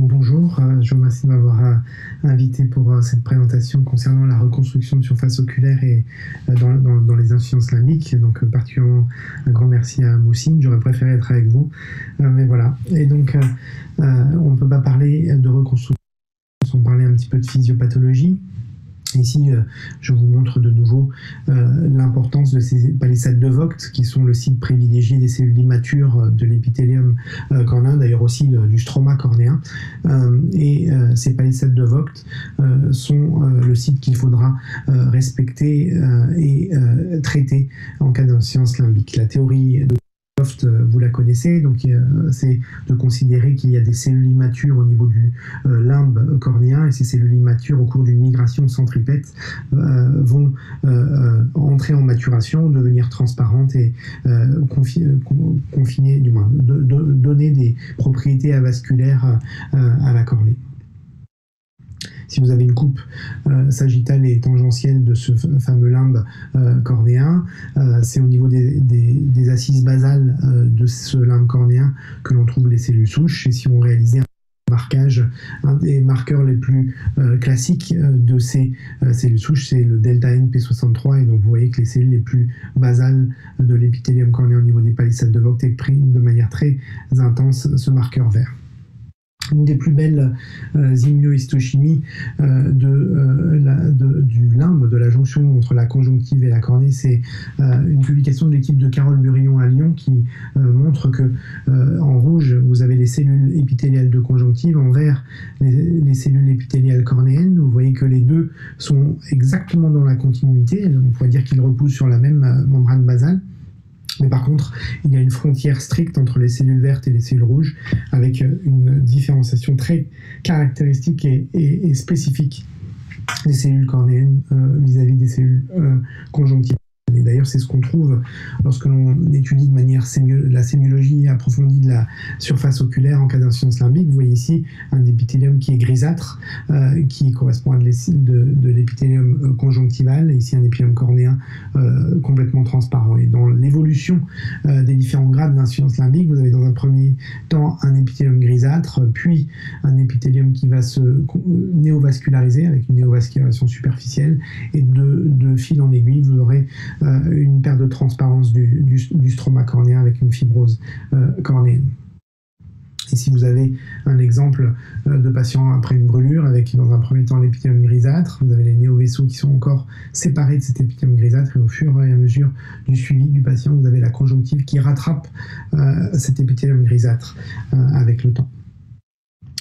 Donc bonjour, je vous remercie de m'avoir invité pour cette présentation concernant la reconstruction de surface oculaire et dans les insuffisances limbiques. Donc particulièrement un grand merci à Moussine, j'aurais préféré être avec vous, mais voilà. Et donc on ne peut pas parler de reconstruction sans parler un petit peu de physiopathologie. Ici, je vous montre de nouveau l'importance de ces palissades de Vogt, qui sont le site privilégié des cellules immatures de l'épithélium cornéen, d'ailleurs aussi du stroma cornéen. Ces palissades de Vogt sont le site qu'il faudra respecter et traiter en cas d'insuffisance limbique. La théorie de vous la connaissez, donc c'est de considérer qu'il y a des cellules immatures au niveau du limbe cornéen, et ces cellules immatures au cours d'une migration centripète vont entrer en maturation, devenir transparentes et confiner, du moins donner des propriétés avasculaires à la cornée. Si vous avez une coupe sagittale et tangentielle de ce fameux limbe cornéen, c'est au niveau des assises basales de ce limbe cornéen que l'on trouve les cellules souches. Et si on réalisait un marquage, un des marqueurs les plus classiques de ces cellules souches, c'est le delta NP63. Et donc vous voyez que les cellules les plus basales de l'épithélium cornéen au niveau des palissades de Vogt expriment de manière très intense ce marqueur vert. Une des plus belles immunohistochimies du limbe, de la jonction entre la conjonctive et la cornée, c'est une publication de l'équipe de Carole Burillon à Lyon qui montre que en rouge, vous avez les cellules épithéliales de conjonctive, en vert, les cellules épithéliales cornéennes. Vous voyez que les deux sont exactement dans la continuité. On pourrait dire qu'ils reposent sur la même membrane basale. Mais par contre, il y a une frontière stricte entre les cellules vertes et les cellules rouges, avec une différenciation très caractéristique et spécifique des cellules cornéennes vis-à-vis des cellules conjonctives. Et d'ailleurs, c'est ce qu'on trouve lorsque l'on étudie de manière la sémiologie approfondie de la surface oculaire en cas d'insuffisance limbique. Vous voyez ici un épithélium qui est grisâtre, qui correspond à de l'épithélium conjonctival, et ici un épithélium cornéen complètement transparent. Et dans l'évolution des différents grades d'insuffisance limbique, vous avez dans un premier temps un épithélium grisâtre, puis un épithélium qui va se néovasculariser avec une néovascularisation superficielle, et de fil en aiguille, vous aurez une perte de transparence du stroma cornéen avec une fibrose cornéenne. Ici, vous avez un exemple de patient après une brûlure avec, dans un premier temps, l'épithélium grisâtre. Vous avez les néovaisseaux qui sont encore séparés de cet épithélium grisâtre, et au fur et à mesure du suivi du patient, vous avez la conjonctive qui rattrape cet épithélium grisâtre avec le temps.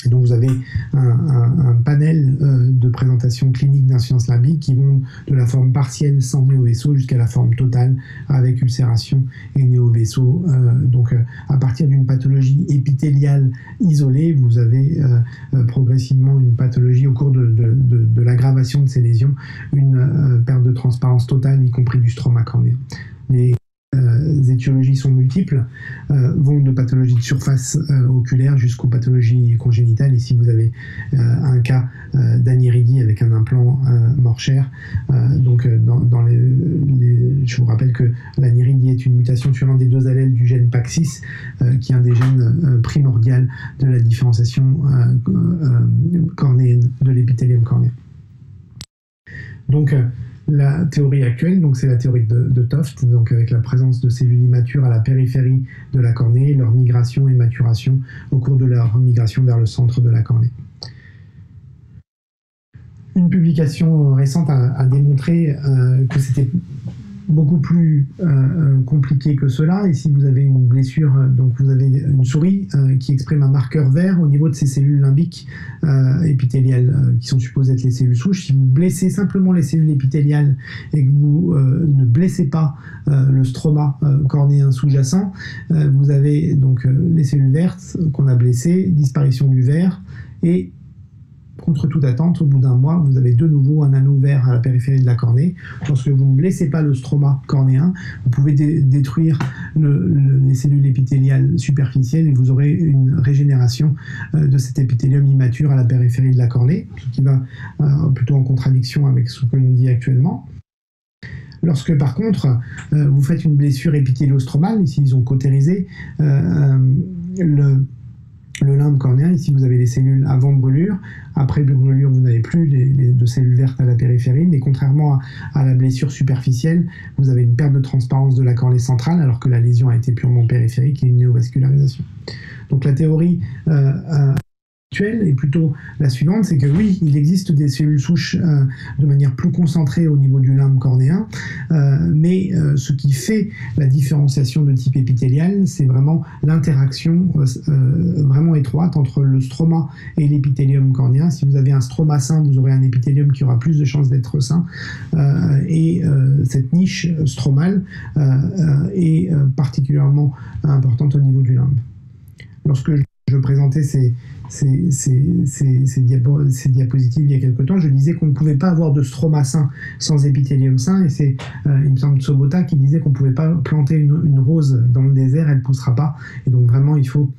Et donc vous avez un panel de présentation clinique d'insuffisance limbique qui vont de la forme partielle sans néovaisseau jusqu'à la forme totale avec ulcération et néovaisseau. Donc à partir d'une pathologie épithéliale isolée, vous avez progressivement une pathologie au cours de l'aggravation de ces lésions, une perte de transparence totale, y compris du stroma cornéen. Les étiologies sont multiples, vont de pathologies de surface oculaire jusqu'aux pathologies congénitales. Ici, vous avez un cas d'anéridie avec un implant morchaire. Je vous rappelle que l'anéridie est une mutation sur un des deux allèles du gène PAX6, qui est un des gènes primordiaux de la différenciation cornéenne de l'épithélium cornéen. Donc, la théorie actuelle, c'est la théorie de Toft, donc avec la présence de cellules immatures à la périphérie de la cornée, leur migration et maturation au cours de leur migration vers le centre de la cornée. Une publication récente a démontré que c'était beaucoup plus compliqué que cela. Ici, vous avez une blessure, donc vous avez une souris qui exprime un marqueur vert au niveau de ces cellules limbiques épithéliales qui sont supposées être les cellules souches. Si vous blessez simplement les cellules épithéliales et que vous ne blessez pas le stroma cornéen sous-jacent, vous avez donc les cellules vertes qu'on a blessées, disparition du vert, et contre toute attente, au bout d'un mois, vous avez de nouveau un anneau vert à la périphérie de la cornée. Lorsque vous ne blessez pas le stroma cornéen, vous pouvez détruire les cellules épithéliales superficielles et vous aurez une régénération de cet épithélium immature à la périphérie de la cornée, ce qui va plutôt en contradiction avec ce que l'on dit actuellement. Lorsque, par contre, vous faites une blessure épithéliosstromale, ici ils ont cautérisé le limbe cornéen. Ici, vous avez les cellules avant brûlure. Après brûlure, vous n'avez plus de cellules vertes à la périphérie, mais contrairement à la blessure superficielle, vous avez une perte de transparence de la cornée centrale, alors que la lésion a été purement périphérique et une néovascularisation. Donc la théorie actuelle est plutôt la suivante, c'est que oui, il existe des cellules souches de manière plus concentrée au niveau du limbe cornéen, mais ce qui fait la différenciation de type épithélial, c'est vraiment l'interaction vraiment étroite entre le stroma et l'épithélium cornéen. Si vous avez un stroma sain, vous aurez un épithélium qui aura plus de chances d'être sain, et cette niche stromale est particulièrement importante au niveau du limbe. Lorsque je présentais ces diapositives il y a quelque temps, je disais qu'on ne pouvait pas avoir de stroma sain sans épithélium sain, et c'est, il me semble, Sobota qui disait qu'on ne pouvait pas planter une rose dans le désert, elle ne poussera pas. Et donc vraiment, il faut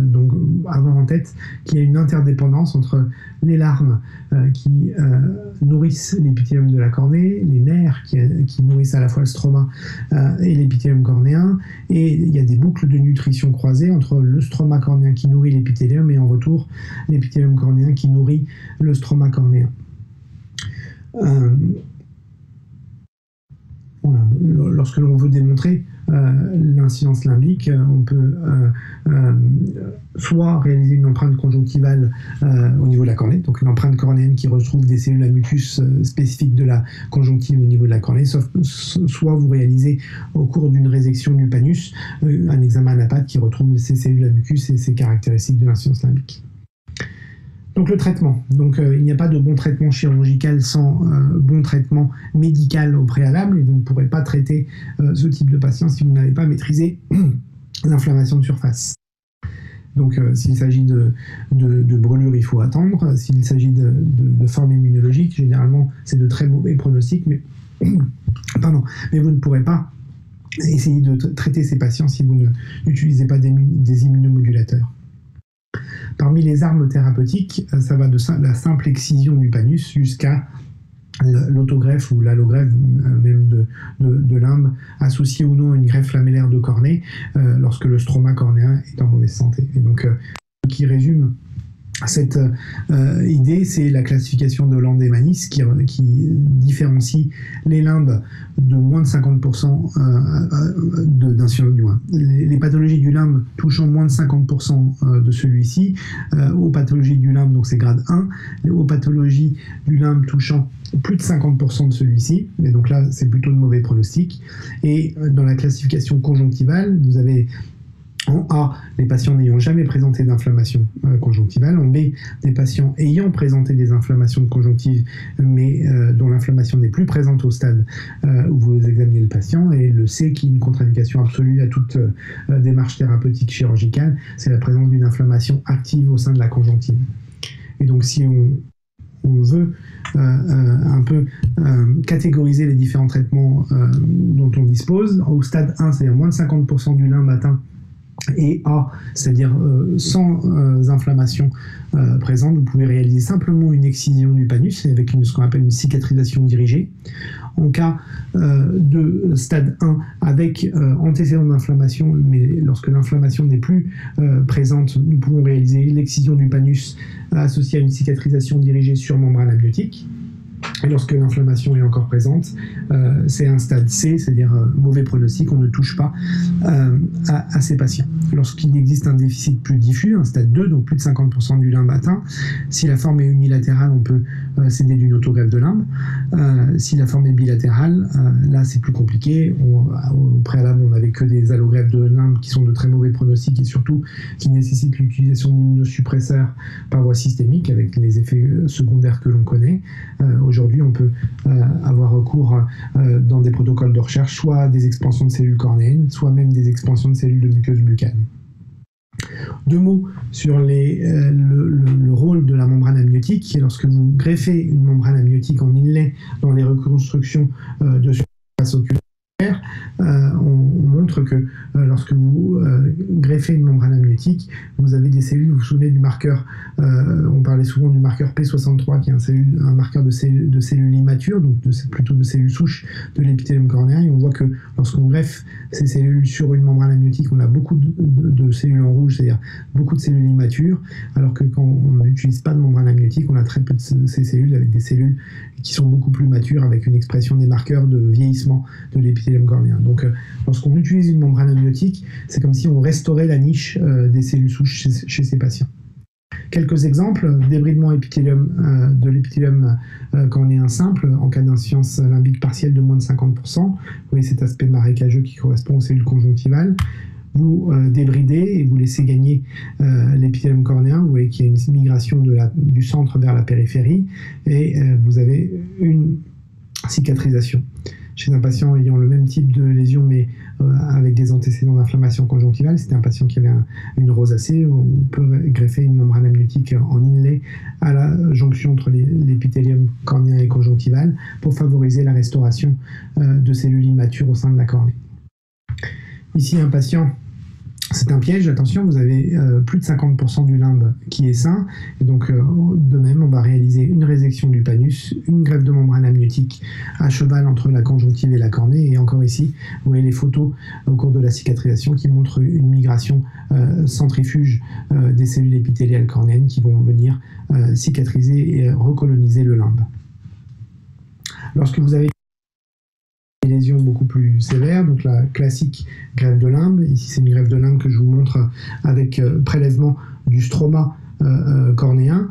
donc avoir en tête qu'il y a une interdépendance entre les larmes qui nourrissent l'épithélium de la cornée, les nerfs qui nourrissent à la fois le stroma et l'épithélium cornéen, et il y a des boucles de nutrition croisées entre le stroma cornéen qui nourrit l'épithélium et en retour l'épithélium cornéen qui nourrit le stroma cornéen. Voilà. Lorsque l'on veut démontrer l'incidence limbique, on peut soit réaliser une empreinte conjonctivale au niveau de la cornée, donc une empreinte cornéenne qui retrouve des cellules à mucus spécifiques de la conjonctive au niveau de la cornée, soit vous réalisez au cours d'une résection du panus un examen à la patte qui retrouve ces cellules à mucus et ces caractéristiques de l'incidence limbique. Donc le traitement. Donc il n'y a pas de bon traitement chirurgical sans bon traitement médical au préalable, et vous ne pourrez pas traiter ce type de patient si vous n'avez pas maîtrisé l'inflammation de surface. Donc s'il s'agit de brûlure, il faut attendre. S'il s'agit de forme immunologique, généralement c'est de très mauvais pronostics, mais vous ne pourrez pas essayer de traiter ces patients si vous n'utilisez pas des immunomodulateurs. Parmi les armes thérapeutiques, ça va de la simple excision du panus jusqu'à l'autogreffe ou l'allogreffe même de limbe, associée ou non à une greffe lamellaire de cornée lorsque le stroma cornéen est en mauvaise santé. Et donc, ce qui résume cette idée, c'est la classification de Landé-Manis qui différencie les limbes de moins de 50% d'incidence, du moins. Les pathologies du limbe touchant moins de 50% de celui-ci, aux pathologies du limbe, donc c'est grade 1, aux pathologies du limbe touchant plus de 50% de celui-ci, et donc là c'est plutôt de mauvais pronostic. Et dans la classification conjonctivale, vous avez en A, les patients n'ayant jamais présenté d'inflammation conjonctivale. En B, des patients ayant présenté des inflammations de conjonctive, mais dont l'inflammation n'est plus présente au stade où vous examinez le patient. Et le C, qui est une contre-indication absolue à toute démarche thérapeutique chirurgicale, c'est la présence d'une inflammation active au sein de la conjonctive. Et donc, si on veut un peu catégoriser les différents traitements dont on dispose, au stade 1, c'est-à-dire moins de 50% du limbe atteint, et A, c'est-à-dire sans inflammation présente, vous pouvez réaliser simplement une excision du panus avec ce qu'on appelle une cicatrisation dirigée. En cas de stade 1 avec antécédent d'inflammation, mais lorsque l'inflammation n'est plus présente, nous pouvons réaliser l'excision du panus associée à une cicatrisation dirigée sur membrane amniotique. Et lorsque l'inflammation est encore présente, c'est un stade C, c'est-à-dire mauvais pronostic, on ne touche pas à ces patients. Lorsqu'il existe un déficit plus diffus, un stade 2, donc plus de 50% du limbe atteint, si la forme est unilatérale, on peut céder d'une autogreffe de limbe. Si la forme est bilatérale, là c'est plus compliqué. Au préalable, on n'avait que des allogreffes de limbe qui sont de très mauvais pronostics et surtout qui nécessitent l'utilisation d'immunosuppresseurs par voie systémique avec les effets secondaires que l'on connaît. Aujourd'hui, on peut avoir recours dans des protocoles de recherche, soit à des expansions de cellules cornéennes, soit même des expansions de cellules de muqueuse buccale. Deux mots sur le rôle de la membrane amniotique. Lorsque vous greffez une membrane amniotique en inlay dans les reconstructions de surface oculaire, on montre montre que lorsque vous greffez une membrane amniotique, vous avez des cellules, vous vous souvenez du marqueur, on parlait souvent du marqueur P63 qui est un marqueur de cellules immatures, donc plutôt de cellules souches de l'épithélium cornéen, et on voit que lorsqu'on greffe ces cellules sur une membrane amniotique, on a beaucoup de cellules en rouge, c'est-à-dire beaucoup de cellules immatures, alors que quand on n'utilise pas de membrane amniotique, on a très peu de ces cellules avec des cellules qui sont beaucoup plus matures avec une expression des marqueurs de vieillissement de l'épithélium cornéen. Donc lorsqu'on utilise une membrane amniotique, c'est comme si on restaurait la niche des cellules souches chez ces patients. Quelques exemples: débridement de l'épithélium cornéen simple en cas d'insuffisance limbique partielle de moins de 50%. Vous voyez cet aspect marécageux qui correspond aux cellules conjonctivales. Vous débridez et vous laissez gagner l'épithélium cornéen. Vous voyez qu'il y a une migration du centre vers la périphérie et vous avez une cicatrisation. Chez un patient ayant le même type de lésion mais avec des antécédents d'inflammation conjonctivale, c'était un patient qui avait une rosacée, on peut greffer une membrane amniotique en inlay à la jonction entre l'épithélium cornéen et conjonctival pour favoriser la restauration de cellules immatures au sein de la cornée. Ici, un patient, c'est un piège, attention, vous avez plus de 50% du limbe qui est sain, et donc de même, on va réaliser une résection du panus, une greffe de membrane amniotique à cheval entre la conjonctive et la cornée, et encore ici, vous voyez les photos au cours de la cicatrisation qui montrent une migration centrifuge des cellules épithéliales cornéennes qui vont venir cicatriser et recoloniser le limbe. Lorsque vous avez des lésions beaucoup plus sévères, donc la classique greffe de limbe, ici c'est une greffe de limbe que je vous montre avec prélèvement du stroma cornéen,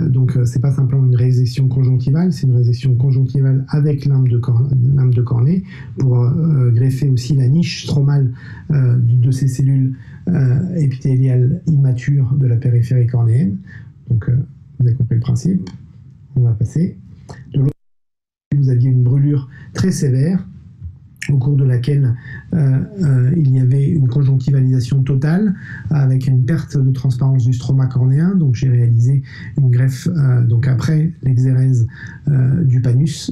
donc c'est pas simplement une résection conjonctivale, c'est une résection conjonctivale avec limbe de cornée pour greffer aussi la niche stromale de ces cellules épithéliales immatures de la périphérie cornéenne. Donc vous avez compris le principe, on va passer. De l'autre côté, vous aviez une brûlure très sévère au cours de laquelle il y avait une conjonctivalisation totale avec une perte de transparence du stroma cornéen. Donc j'ai réalisé une greffe, donc après l'exérèse du panus,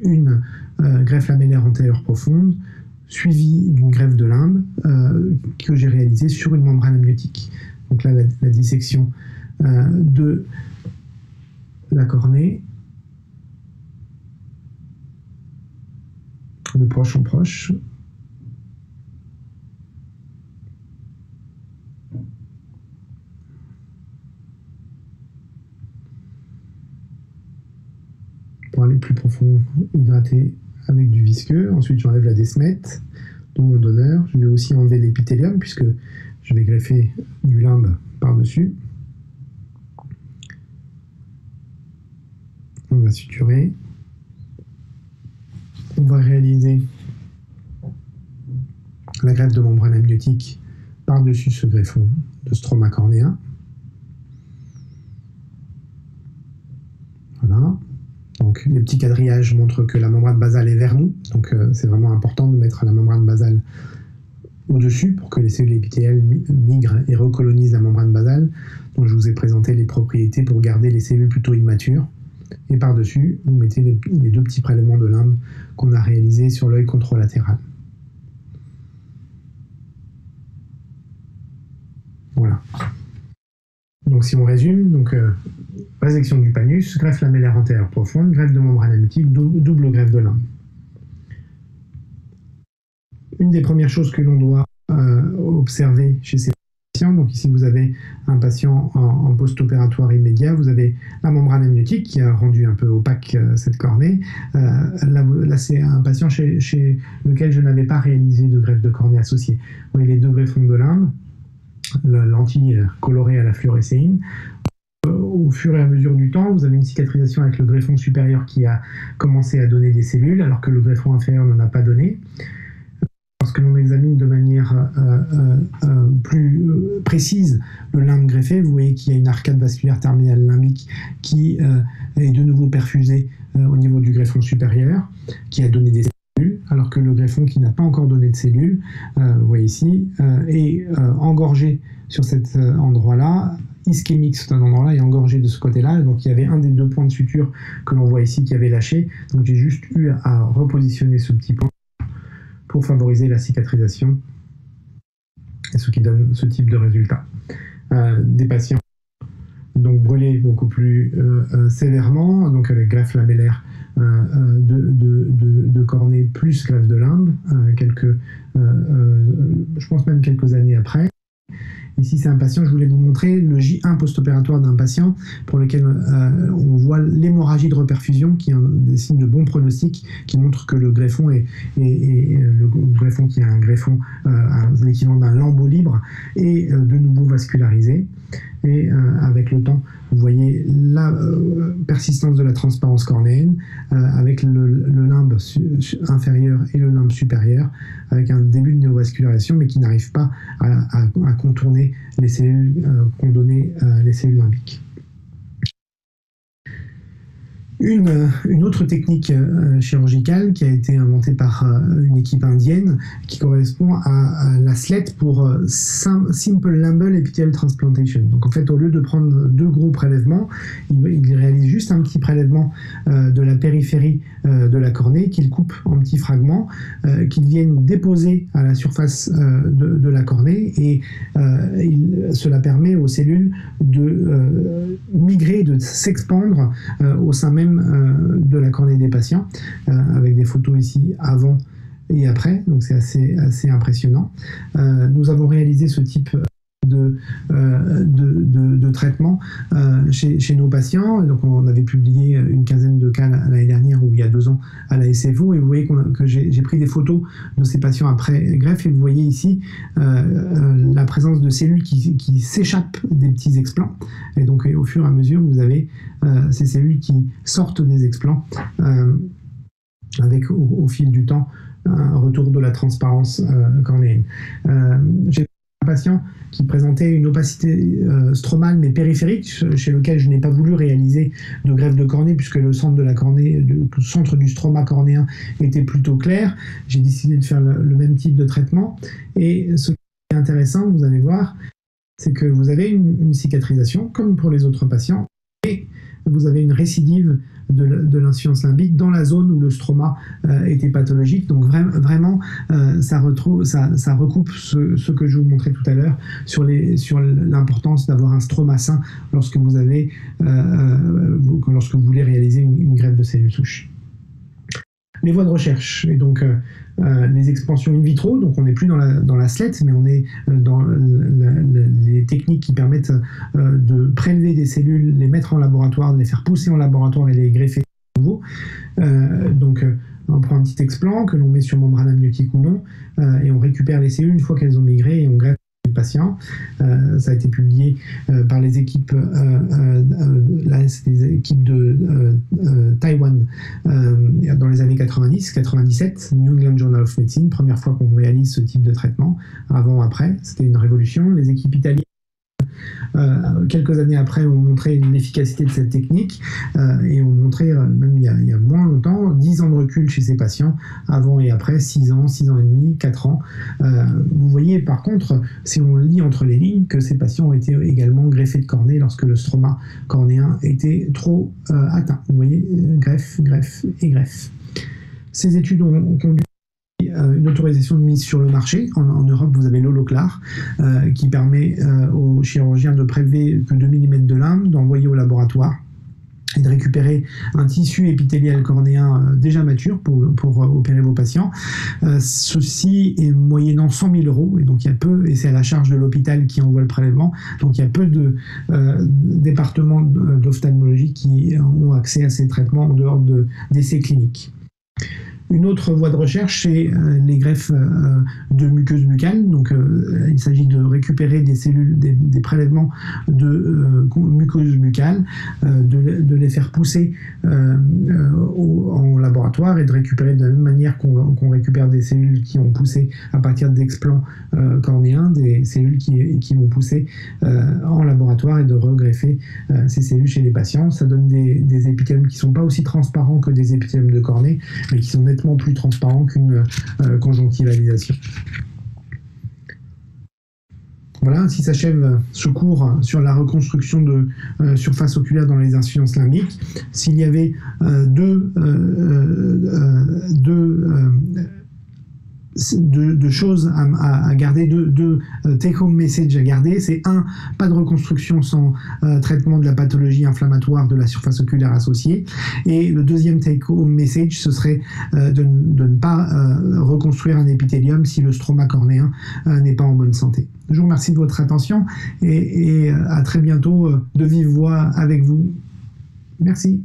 une greffe lamellaire antérieure profonde, suivie d'une greffe de limbe que j'ai réalisée sur une membrane amniotique. Donc là, la dissection de la cornée, de proche en proche. Pour aller plus profond, hydrater avec du visqueux. Ensuite, j'enlève la desmette de mon donneur. Je vais aussi enlever l'épithélium puisque je vais greffer du limbe par-dessus. On va suturer. On va réaliser la greffe de membrane amniotique par-dessus ce greffon de stroma cornéen. Voilà. Donc les petits quadrillages montrent que la membrane basale est vers nous. Donc c'est vraiment important de mettre la membrane basale au-dessus pour que les cellules épithéliales migrent et recolonisent la membrane basale. Donc je vous ai présenté les propriétés pour garder les cellules plutôt immatures. Et par-dessus, vous mettez les deux petits prélèvements de limbe qu'on a réalisés sur l'œil contralatéral. Voilà. Donc si on résume, donc résection du panus, greffe lamellaire antérieure profonde, greffe de membrane amniotique, double greffe de limbe. Une des premières choses que l'on doit observer chez ces patients, donc ici vous avez un patient en post-opératoire immédiat, vous avez la membrane amniotique qui a rendu un peu opaque cette cornée. Là c'est un patient chez lequel je n'avais pas réalisé de greffe de cornée associée. Vous voyez les deux greffons de limbe, la lentille colorée à la fluorescéine. Au fur et à mesure du temps, vous avez une cicatrisation avec le greffon supérieur qui a commencé à donner des cellules, alors que le greffon inférieur n'en a pas donné. Lorsque l'on examine de manière plus précise le limbe greffé, vous voyez qu'il y a une arcade vasculaire terminale limbique qui est de nouveau perfusée au niveau du greffon supérieur, qui a donné des cellules, alors que le greffon qui n'a pas encore donné de cellules, vous voyez ici, est engorgé sur cet endroit-là, ischémique cet endroit-là, est engorgé de ce côté-là, donc il y avait un des deux points de suture que l'on voit ici qui avait lâché, donc j'ai juste eu à repositionner ce petit point pour favoriser la cicatrisation, et ce qui donne ce type de résultat. Des patients donc brûlés beaucoup plus sévèrement, donc avec greffe lamellaire de cornée plus greffe de limbe, je pense même quelques années après. Ici, c'est un patient, je voulais vous montrer le J1 post-opératoire d'un patient pour lequel on voit l'hémorragie de reperfusion, qui est des signes de bon pronostic, qui montre que le greffon le greffon qui est un greffon, l'équivalent d'un lambeau libre, est de nouveau vascularisé. Et avec le temps, vous voyez la persistance de la transparence cornéenne avec le limbe inférieur et le limbe supérieur, avec un début de néovascularisation, mais qui n'arrive pas à contourner les cellules qu'ont donné les cellules limbiques. Une autre technique chirurgicale qui a été inventée par une équipe indienne qui correspond à la SLET pour Simple Lumble Epithelial Transplantation. Donc en fait, au lieu de prendre deux gros prélèvements, il réalise juste un petit prélèvement de la périphérie de la cornée qu'il coupe en petits fragments, qu'ils viennent déposer à la surface de la cornée, et cela permet aux cellules de migrer, de s'expandre au sein même de la cornée des patients, avec des photos ici avant et après, donc c'est assez impressionnant. Nous avons réalisé ce type de traitement chez nos patients. Donc on avait publié une quinzaine de cas l'année dernière, ou il y a 2 ans, à la SFO, et vous voyez que j'ai pris des photos de ces patients après greffe, et vous voyez ici la présence de cellules qui s'échappent des petits explants, et donc au fur et à mesure vous avez ces cellules qui sortent des explants avec au fil du temps un retour de la transparence cornéenne. J'ai un patient qui présentait une opacité stromale mais périphérique, chez lequel je n'ai pas voulu réaliser de greffe de cornée puisque le centre de la cornée, le centre du stroma cornéen était plutôt clair. J'ai décidé de faire le même type de traitement, et ce qui est intéressant, vous allez voir, c'est que vous avez une cicatrisation comme pour les autres patients, et vous avez une récidive de l'insuffisance limbique dans la zone où le stroma était pathologique. Donc vraiment, ça recoupe ce que je vous montrais tout à l'heure sur l'importance d'avoir un stroma sain lorsque vous voulez réaliser une greffe de cellules souches. Les voies de recherche, et donc les expansions in vitro, donc on n'est plus dans la SLET, mais on est dans les techniques qui permettent de prélever des cellules, les mettre en laboratoire, de les faire pousser en laboratoire et les greffer de nouveau. Donc on prend un petit explant que l'on met sur membrane amniotique ou non, et on récupère les cellules une fois qu'elles ont migré, et on greffe le patient. Ça a été publié par les équipes, des équipes de Taïwan dans les années 90-97, New England Journal of Medicine, première fois qu'on réalise ce type de traitement. Avant, après, c'était une révolution. Les équipes italiennes, quelques années après, ont montré l'efficacité de cette technique, et ont montré, même il y a moins longtemps, 10 ans de recul chez ces patients, avant et après, 6 ans, 6 ans et demi, 4 ans. Vous voyez par contre, si on lit entre les lignes, que ces patients ont été également greffés de cornée lorsque le stroma cornéen était trop atteint. Vous voyez, greffe, greffe et greffe. Ces études ont conduit une autorisation de mise sur le marché. En Europe, vous avez l'Holoclar, qui permet aux chirurgiens de prélever que 2 mm de limbe, d'envoyer au laboratoire et de récupérer un tissu épithélial cornéen déjà mature pour opérer vos patients. Ceci est moyennant 100 000 €, et donc il y a peu, et c'est à la charge de l'hôpital qui envoie le prélèvement, donc il y a peu de départements d'ophtalmologie qui ont accès à ces traitements en dehors d'essais cliniques. Une autre voie de recherche, c'est les greffes de muqueuse buccale. Donc, il s'agit de récupérer des cellules, des prélèvements de muqueuse buccale, de les faire pousser en laboratoire, et de récupérer de la même manière qu'on récupère des cellules qui ont poussé à partir d'explants cornéens, des cellules qui vont pousser en laboratoire, et de regreffer ces cellules chez les patients. Ça donne des épithéliums qui ne sont pas aussi transparents que des épithéliums de cornée, mais qui sont nettement plus transparent qu'une conjonctivalisation. Voilà, ainsi s'achève ce cours sur la reconstruction de surface oculaire dans les insuffisances limbiques. S'il y avait deux deux choses à garder, deux take-home message à garder. C'est pas de reconstruction sans traitement de la pathologie inflammatoire de la surface oculaire associée. Et le deuxième take-home message, ce serait de ne pas reconstruire un épithélium si le stroma cornéen n'est pas en bonne santé. Je vous remercie de votre attention et à très bientôt de vive voix avec vous. Merci.